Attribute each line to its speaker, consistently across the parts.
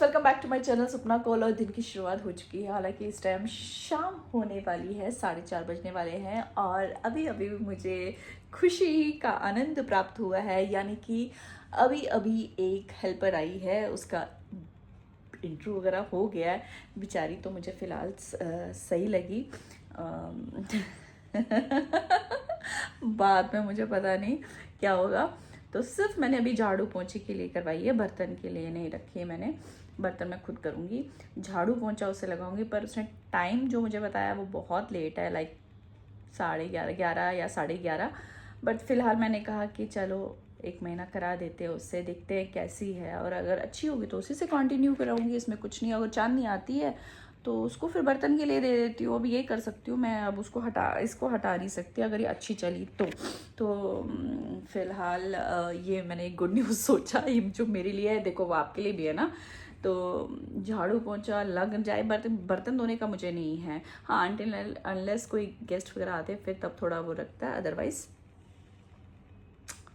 Speaker 1: Welcome back to my channel Sapna Kaul. और दिन की शुरुआत हो चुकी है, हालांकि इस टाइम शाम होने वाली है, 4:30 बजने वाले हैं। और अभी अभी मुझे खुशी का आनंद प्राप्त हुआ है, यानी कि अभी अभी एक हेल्पर आई है, उसका इंटरव्यू वगैरह हो गया है। बेचारी तो मुझे फ़िलहाल सही लगी। बाद में मुझे पता नहीं क्या होगा। तो सिर्फ मैंने अभी झाड़ू पोंछे के लिए करवाई है, बर्तन के लिए नहीं रखी है मैंने। बर्तन मैं खुद करूँगी, झाड़ू पोंछा उसे लगाऊंगी। पर उसने टाइम जो मुझे बताया वो बहुत लेट है, लाइक 11:30 या 11:30। बट फिलहाल मैंने कहा कि चलो 1 महीना करा देते हैं उससे, देखते हैं कैसी है, और अगर अच्छी होगी तो उसी से कंटिन्यू कराऊंगी। इसमें कुछ नहीं, अगर चांदनी आती है तो उसको फिर बर्तन के लिए दे देती हूँ। अब ये कर सकती हूँ मैं, अब इसको हटा नहीं सकती अगर ये अच्छी चली तो फिलहाल ये मैंने एक गुड न्यूज़ सोचा, ये जो मेरे लिए है, देखो वो आपके लिए भी है ना। तो झाड़ू पोंछा लग जाए, बर्तन धोने का मुझे नहीं है। हाँ, अनटिल अनलेस कोई गेस्ट वगैरह आते हैं फिर तब थोड़ा वो रखता है, अदरवाइज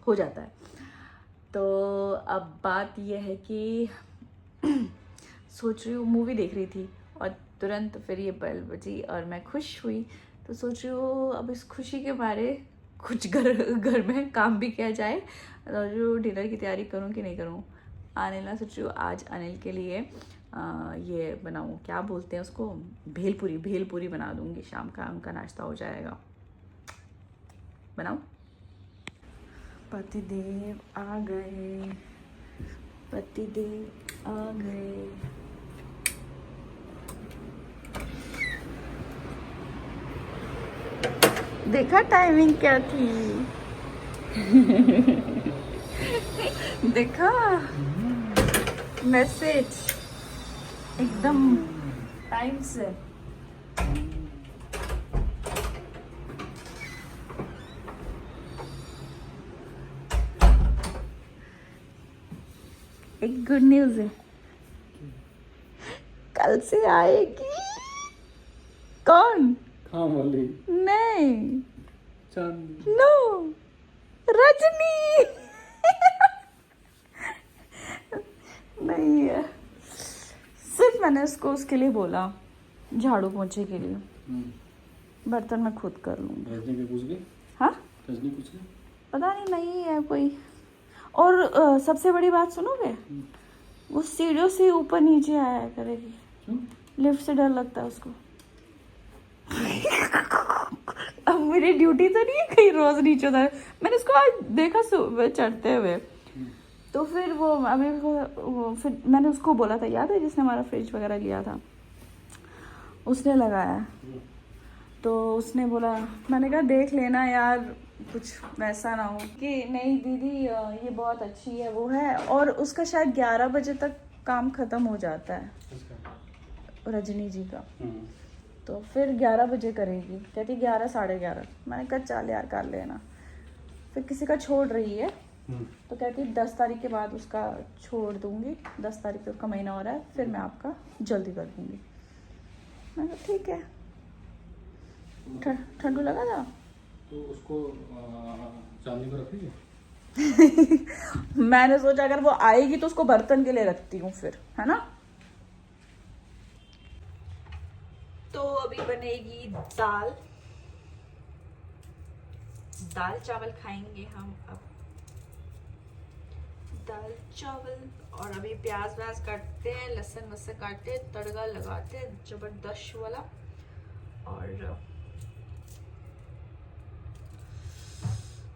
Speaker 1: हो जाता है। तो अब बात यह है कि सोच रही हूँ, मूवी देख रही थी और तुरंत फिर ये बेल बजी और मैं खुश हुई। तो सोच रही हूँ अब इस खुशी के बारे कुछ घर में काम भी किया जाए, और जो डिनर की तैयारी करूँ कि नहीं करूँ। अनिल सोच रही हूँ आज अनिल के लिए ये बनाऊँ, क्या बोलते हैं उसको, भेलपूरी बना दूँगी। शाम का उनका नाश्ता हो जाएगा। बनाऊँ? पतिदेव आ गए, पतिदेव आ गए। देखा टाइमिंग क्या थी? देखा मैसेज एकदम टाइम से। एक गुड न्यूज़ है, कल से आएगी। कौन?
Speaker 2: वाली
Speaker 1: नहीं,
Speaker 2: चांदनी।
Speaker 1: नो, रजनी। नहीं है, सिर्फ मैंने उसको उसके लिए बोला, झाड़ू पोंछे के लिए। बर्तन मैं खुद कर लूँगी।
Speaker 2: रजनी के पूछ गई?
Speaker 1: हाँ,
Speaker 2: रजनी पूछ गई?
Speaker 1: पता नहीं है कोई। और सबसे बड़ी बात सुनोगे, वो सीढ़ियों से ऊपर नीचे आया करेगी।
Speaker 2: क्यों?
Speaker 1: लिफ्ट से डर लगता है उसको। अब मेरी ड्यूटी तो नहीं है कहीं रोज नीचे उतर। मैंने उसको आज देखा सुबह चढ़ते हुए। तो फिर वो अभी वो फिर मैंने उसको बोला था, याद है जिसने हमारा फ्रिज वगैरह लिया था, उसने लगाया। तो उसने बोला, मैंने कहा देख लेना यार, कुछ वैसा ना हो कि नहीं दीदी ये बहुत अच्छी है वो है। और उसका शायद 11 बजे तक काम ख़त्म हो जाता है, रजनी जी का। तो फिर 11 बजे करेगी, कहती 11 11:30। मैंने कहा चल यार कर लेना। फिर किसी का छोड़ रही है, तो कहती 10 तारीख के बाद उसका छोड़ दूंगी, 10 तारीख को उसका महीना हो रहा है, फिर मैं आपका जल्दी कर दूंगी। मैंने कहा ठीक है। ठंडू लगा था
Speaker 2: तो उसको चांदनी को रखेगी।
Speaker 1: मैंने सोचा अगर वो आएगी तो उसको बर्तन के लिए रखती हूँ फिर, है ना। तो अभी बनेगी दाल चावल खाएंगे हम अब, दाल चावल। और अभी प्याज व्याज काटते हैं, लहसुन वसन काटते हैं, तड़का लगाते हैं जबरदस्त वाला। और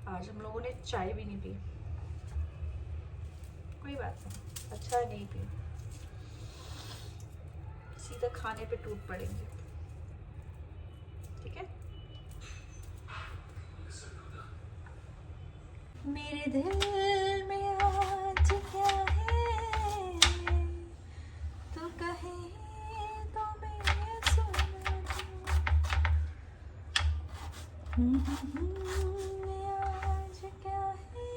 Speaker 1: आज हम लोगों ने चाय भी नहीं पी, कोई बात नहीं, अच्छा है नहीं पी, सीधा खाने पे टूट पड़ेंगे, ठीक है। मेरे दिल में आज क्या है, तू कहे तो मैं सुना दूं। आज क्या है,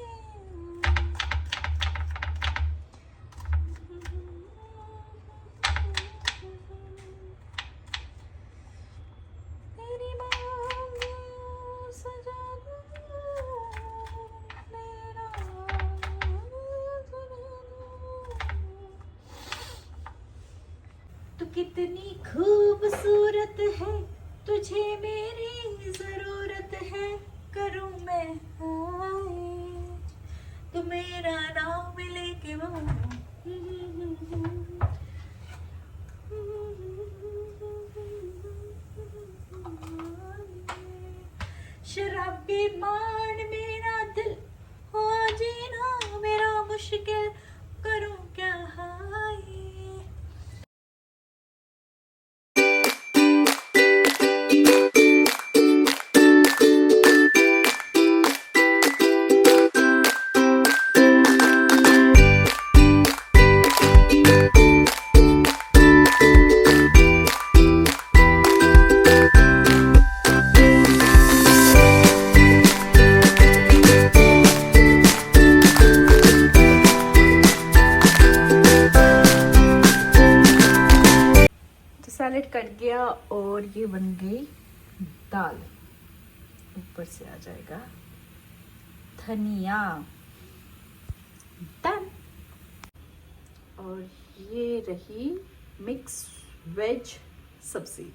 Speaker 1: तेरी बाहों सजा दूं, मेरा सजा दूं। कितनी खूबसूरत है, तुझे मेरी जरूरत है, करूं मैं हाय तो मेरा नाम लेके वो शराबी मान मेरा दिल हो जीना मेरा मुश्किल, करूं क्या हाय। सैलेड कट गया और ये बन गई दाल, ऊपर से आ जाएगा धनिया, डन। और ये रही मिक्स वेज सब्जी।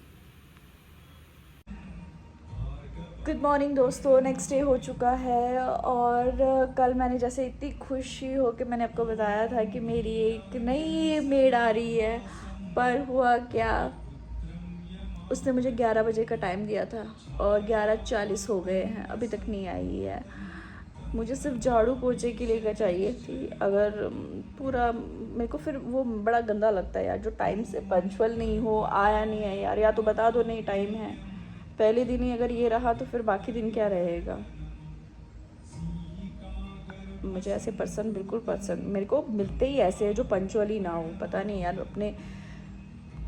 Speaker 1: गुड मॉर्निंग दोस्तों, नेक्स्ट डे हो चुका है और कल मैंने जैसे इतनी खुशी हो के मैंने आपको बताया था कि मेरी एक नई मेड आ रही है, पर हुआ क्या, उसने मुझे 11 बजे का टाइम दिया था और 11:40 हो गए हैं, अभी तक नहीं आई है। मुझे सिर्फ झाड़ू पोछे के लिए चाहिए थी, अगर पूरा मेरे को फिर वो बड़ा गंदा लगता है यार, जो टाइम से पंचुअल नहीं हो, आया नहीं है यार, या तो बता दो नहीं टाइम है, पहले दिन ही अगर ये रहा तो फिर बाकी दिन क्या रहेगा। मुझे ऐसे पर्सन बिल्कुल पसंद, मेरे को मिलते ही ऐसे है जो पंचुअल ही ना हो, पता नहीं यार अपने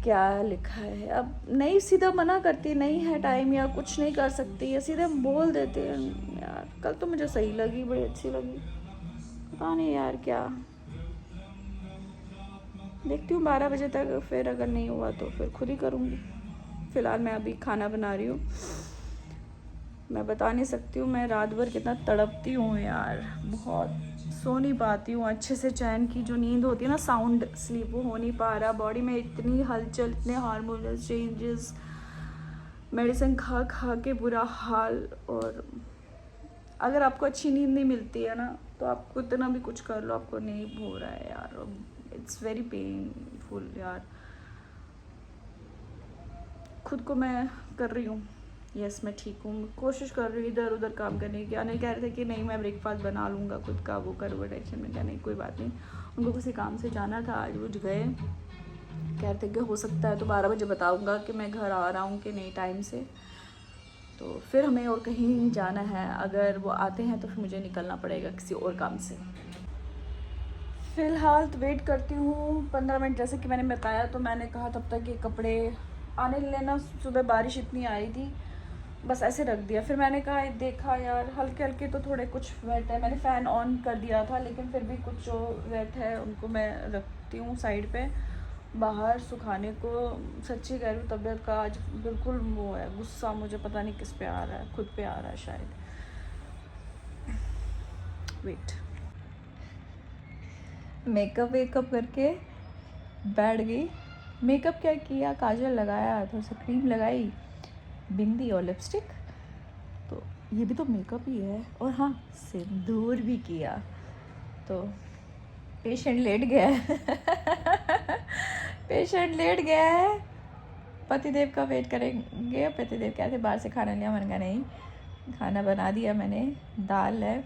Speaker 1: क्या लिखा है। अब नहीं सीधा मना करती, नहीं है टाइम या कुछ नहीं कर सकती, या सीधे बोल देते हैं यार। कल तो मुझे सही लगी, बड़ी अच्छी लगी, पता नहीं यार क्या। देखती हूँ 12 बजे तक, फिर अगर नहीं हुआ तो फिर खुद ही करूँगी। फ़िलहाल मैं अभी खाना बना रही हूँ, मैं बता नहीं सकती हूँ मैं रात भर कितना तड़पती हूँ यार, बहुत सो नहीं पाती हूँ अच्छे से, चैन की जो नींद होती है ना, साउंड स्लीप, वो हो नहीं पा रहा। बॉडी में इतनी हलचल, इतने हार्मोनल चेंजेस, मेडिसिन खा खा के बुरा हाल। और अगर आपको अच्छी नींद नहीं मिलती है ना, तो आपको इतना भी कुछ कर लो आपको नहीं हो रहा है यार, इट्स वेरी पेनफुल यार। खुद को मैं कर रही हूँ, यस मैं ठीक हूँ, कोशिश कर रही हूँ इधर उधर काम करने की। अनिल कह रहे थे कि नहीं मैं ब्रेकफास्ट बना लूँगा खुद का, वो कर, वो टेंशन में क्या, नहीं कोई बात नहीं। उनको किसी काम से जाना था, आज वो गए, कह रहे थे कि हो सकता है तो 12 बजे बताऊँगा कि मैं घर आ रहा हूँ कि नहीं टाइम से, तो फिर हमें और कहीं जाना है। अगर वो आते हैं तो फिर मुझे निकलना पड़ेगा किसी और काम से। फ़िलहाल तो वेट करती हूँ 15 मिनट, जैसे कि मैंने बताया, तो मैंने कहा तब तक ये कपड़े आने लेना। सुबह बारिश इतनी आई थी, बस ऐसे रख दिया। फिर मैंने कहा, देखा यार हल्के हल्के तो थोड़े कुछ वेट है, मैंने फ़ैन ऑन कर दिया था, लेकिन फिर भी कुछ जो वेट है उनको मैं रखती हूँ साइड पे बाहर सुखाने को। सच्ची कह रही हूँ, तबीयत का आज बिल्कुल वो है, गुस्सा मुझे पता नहीं किस पे आ रहा है, खुद पे आ रहा है शायद। वेट, मेकअप करके बैठ गई। मेकअप क्या किया, काजल लगाया, थोड़ा सा क्रीम लगाई, बिंदी और लिपस्टिक, तो ये भी तो मेकअप ही है। और हाँ, सिंदूर भी किया। तो पेशेंट लेट गया है पेशेंट लेट गया है, पतिदेव का वेट करेंगे। पतिदेव कहते बाहर से खाना लिया, मैंने कहा नहीं, खाना बना दिया मैंने, दाल है,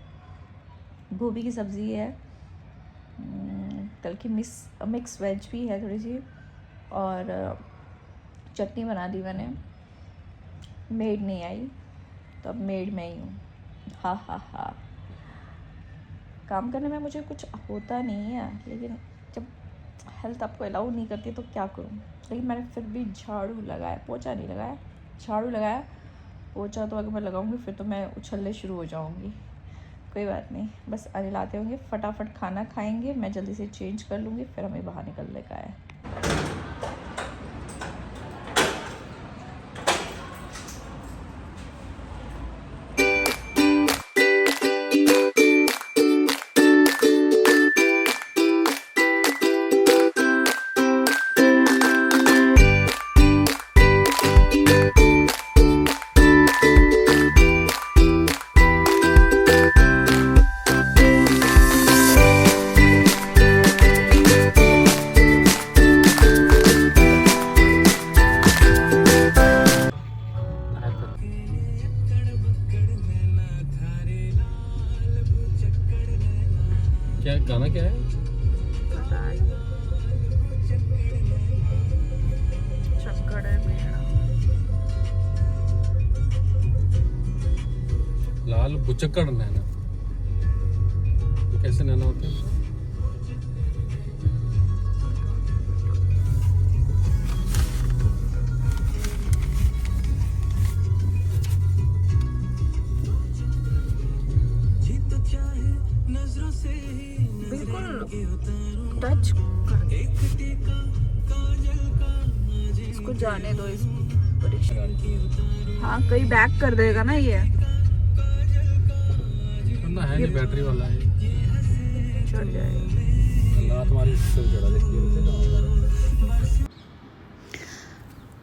Speaker 1: गोभी की सब्ज़ी है, कल की मिक्स वेज भी है थोड़ी सी, और चटनी बना दी मैंने। मेड नहीं आई तो अब मेड मैं ही हूँ, हा हा हा। काम करने में मुझे कुछ होता नहीं है, लेकिन जब हेल्थ आपको अलाउ नहीं करती तो क्या करूँ। लेकिन मैंने फिर भी झाड़ू लगाया, पोछा नहीं लगाया, झाड़ू लगाया। पोछा तो अगर मैं लगाऊंगी फिर तो मैं उछलने शुरू हो जाऊंगी। कोई बात नहीं, बस अनिल आते होंगे, फटाफट खाना खाएंगे, मैं जल्दी से चेंज कर लूँगी, फिर हमें बाहर निकलने का है।
Speaker 2: क्या गाना क्या है?
Speaker 1: पता नहीं। चक्कर है मेरा।
Speaker 2: लाल बुचक्कड़ नैना। तो कैसे नैना होते हैं?
Speaker 1: बिल्कुल टच कर दे। इसको जाने दो इस रिक्शा। हाँ कहीं बैक कर देगा ना ये।
Speaker 2: वरना है नहीं, बैटरी वाला है।
Speaker 1: चढ़ जाएगा।
Speaker 2: अल्लाह तुम्हारी सिस्टम चढ़ा देखिए।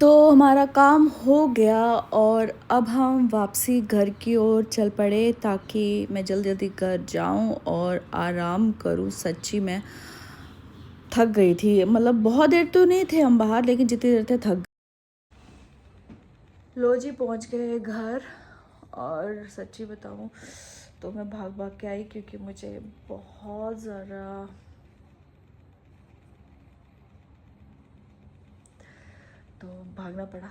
Speaker 1: तो हमारा काम हो गया और अब हम वापसी घर की ओर चल पड़े ताकि मैं जल्दी जल्दी घर जाऊं और आराम करूं। सच्ची में थक गई थी, मतलब बहुत देर तो नहीं थे हम बाहर, लेकिन जितनी देर थे थक गए। लो जी पहुंच गए घर। और सच्ची बताऊं तो मैं भाग भाग के आई क्योंकि मुझे बहुत ज़्यादा तो भागना पड़ा।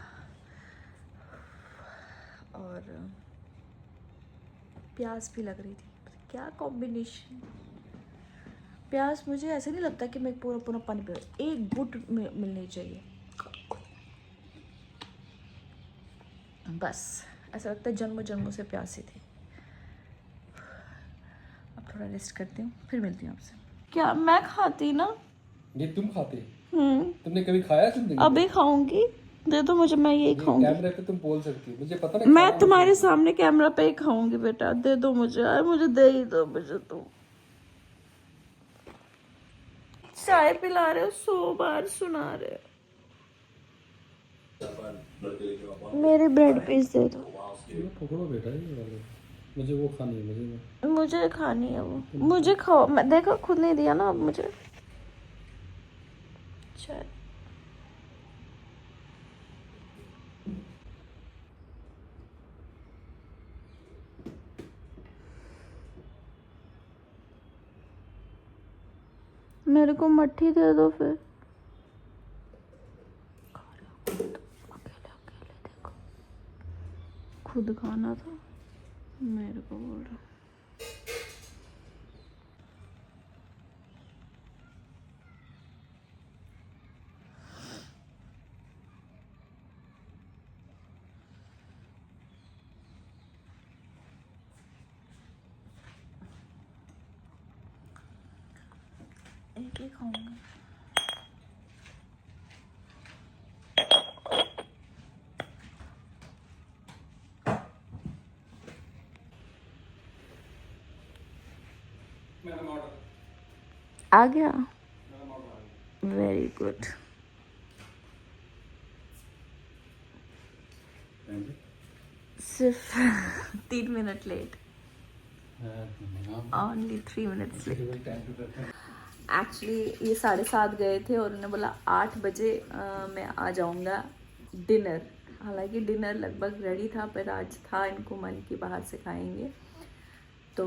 Speaker 1: और प्यास भी लग रही थी। क्या कॉम्बिनेशन। प्यास मुझे ऐसे नहीं लगता कि मैं पूरा पूरा पानी पी, एक घुट मिलनी चाहिए बस। ऐसा लगता है जन्मों जन्मों से प्यासी थी। अब थोड़ा रेस्ट करती हूँ, फिर मिलती हूँ आपसे। क्या मैं खाती ना?
Speaker 2: ये तुम खाते? तुमने कभी खाया जिंदगी में?
Speaker 1: अभी खाऊंगी, दे दो मुझे, मैं यही खाऊंगी।
Speaker 2: कैमरे पे तुम बोल सकती हो, मुझे पता नहीं।
Speaker 1: मैं तुम्हारे सामने कैमरा पे ही खाऊंगी बेटा, दे दो मुझे यार, मुझे दे ही दो मुझे। तुम चाय पिला रहे हो, 100 बार सुना रहे हो। मेरे ब्रेड पीस दे दो।
Speaker 2: पकड़ो बेटा ये वाले। मुझे वो खानी है।
Speaker 1: मुझे खानी है वो, मुझे खाओ। मैं देखो खुद नहीं दिया ना अब मुझे। चाय मेरे को मट्ठी दे दो फिर। अकेले अकेले देखो, खुद खाना था, मेरे को बोल रहा। एक ही खाऊंगी। आ गया, वेरी गुड। सिर्फ 3 minute late, only 3 minutes late. Actually ये 7:30 गए थे और उन्होंने बोला 8 बजे मैं आ जाऊंगा डिनर। हालांकि डिनर लगभग रेडी था, पर आज था इनको मन की बाहर से खाएंगे। तो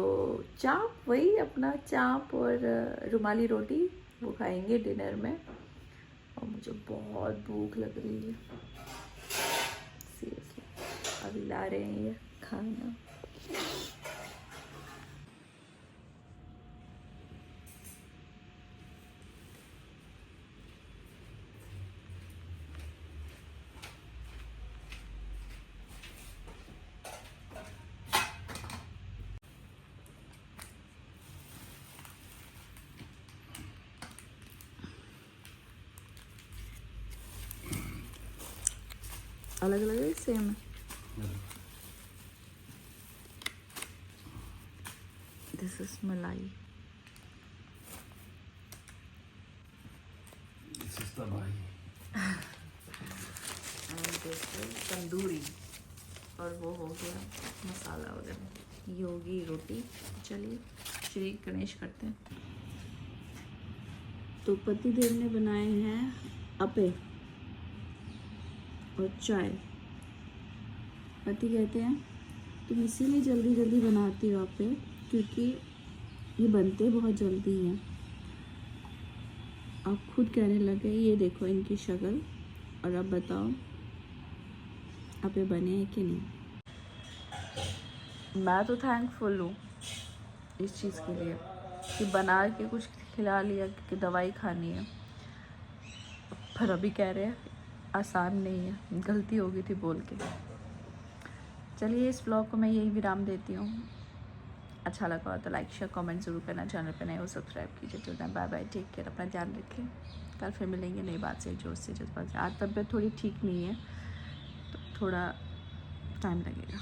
Speaker 1: चाप, वही अपना चाप और रुमाली रोटी वो खाएंगे डिनर में। और मुझे बहुत भूख लग रही है सीरियसली। अभी ला रहे हैं ये खाना। अलग अलग है, सेम है। दिस इज मलाई।
Speaker 2: दिस इज द भाई।
Speaker 1: तंदूरी। और वो हो गया मसाला वगैरह। ये होगी रोटी। चलिए श्री गणेश करते हैं। तो पतिदेव ने बनाए हैं अपे और चाय। पति कहते हैं तुम इसीलिए जल्दी जल्दी बनाती हो आपे क्योंकि ये बनते बहुत जल्दी हैं। आप खुद कहने लगे ये देखो इनकी शक्ल, और अब बताओ अब ये बने हैं कि नहीं। मैं तो थैंकफुल हूँ इस चीज़ के लिए कि बना के कुछ खिला लिया, क्योंकि दवाई खानी है। पर अभी कह रहे हैं आसान नहीं है, गलती हो गई थी बोल के। चलिए इस ब्लॉग को मैं यही विराम देती हूँ। अच्छा लगा हो तो लाइक शेयर कमेंट ज़रूर करना, चैनल पे नए हो सब्सक्राइब कीजिए। तो बाय बाय, टेक केयर, अपना ध्यान रखें। कल फिर मिलेंगे नई बात से, जोश से, जज्बात से। आज तबीयत थोड़ी ठीक नहीं है तो थोड़ा टाइम लगेगा।